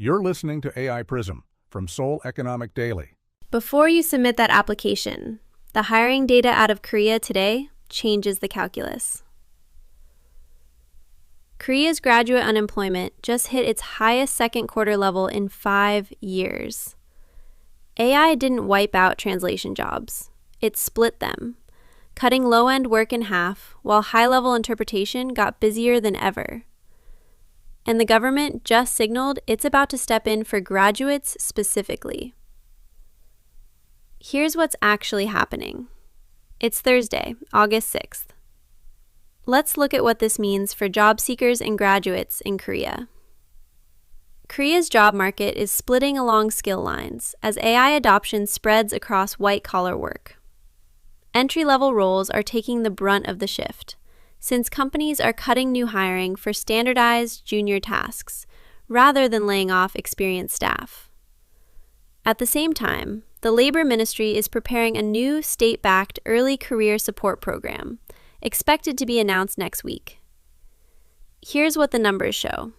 You're listening to AI Prism from Seoul Economic Daily. Before you submit that application, the hiring data out of Korea today changes the calculus. Korea's graduate unemployment just hit its highest second quarter level in 5 years. AI didn't wipe out translation jobs. It split them, cutting low-end work in half while high-level interpretation got busier than ever. And the government just signaled it's about to step in for graduates specifically. Here's what's actually happening. It's Thursday, August 6th. Let's look at what this means for job seekers and graduates in Korea. Korea's job market is splitting along skill lines as AI adoption spreads across white-collar work. Entry-level roles are taking the brunt of the shift, since companies are cutting new hiring for standardized junior tasks rather than laying off experienced staff. At the same time, the Labor Ministry is preparing a new state-backed early career support program, expected to be announced next week. Here's what the numbers show.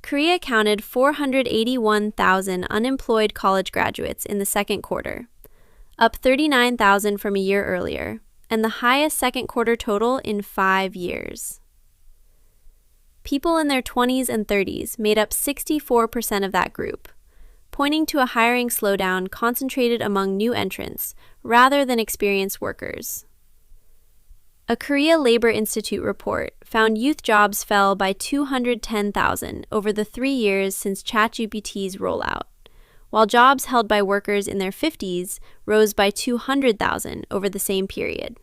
Korea counted 481,000 unemployed college graduates in the second quarter, up 39,000 from a year earlier, and the highest second quarter total in 5 years. People in their 20s and 30s made up 64% of that group, pointing to a hiring slowdown concentrated among new entrants rather than experienced workers. A Korea Labor Institute report found youth jobs fell by 210,000 over the 3 years since ChatGPT's rollout, while jobs held by workers in their 50s rose by 200,000 over the same period.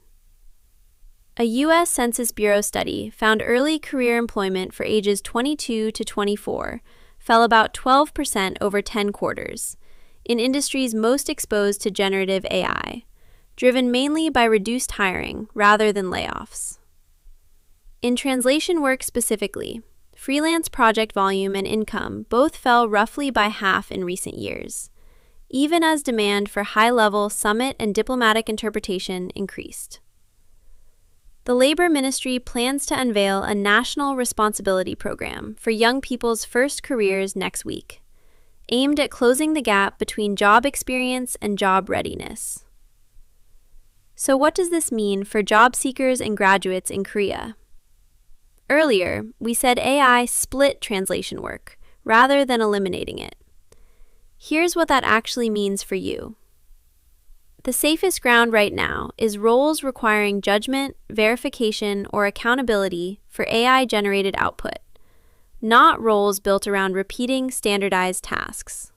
A U.S. Census Bureau study found early career employment for ages 22 to 24 fell about 12% over 10 quarters, in industries most exposed to generative AI, driven mainly by reduced hiring rather than layoffs. In translation work specifically, freelance project volume and income both fell roughly by half in recent years, even as demand for high-level summit and diplomatic interpretation increased. The Labor Ministry plans to unveil a national responsibility program for young people's first careers next week, aimed at closing the gap between job experience and job readiness. So what does this mean for job seekers and graduates in Korea? Earlier, we said AI split translation work rather than eliminating it. Here's what that actually means for you. The safest ground right now is roles requiring judgment, verification, or accountability for AI-generated output, not roles built around repeating standardized tasks.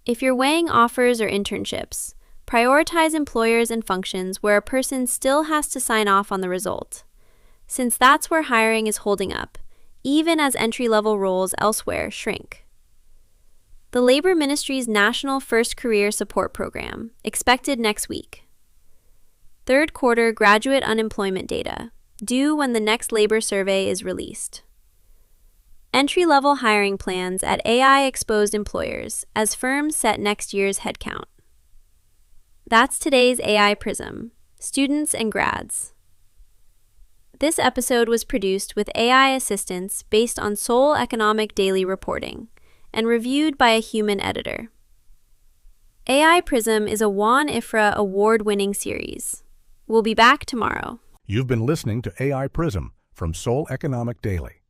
If you're weighing offers or internships, prioritize employers and functions where a person still has to sign off on the result, since that's where hiring is holding up, even as entry-level roles elsewhere shrink. The Labor Ministry's National First Career Support Program, expected next week. Third quarter graduate unemployment data, due when the next labor survey is released. Entry-level hiring plans at AI-exposed employers as firms set next year's headcount. That's today's AI Prism, students and grads. This episode was produced with AI assistance based on Seoul Economic Daily reporting and reviewed by a human editor. AI Prism is a Juan Ifrah award-winning series. We'll be back tomorrow. You've been listening to AI Prism from Seoul Economic Daily.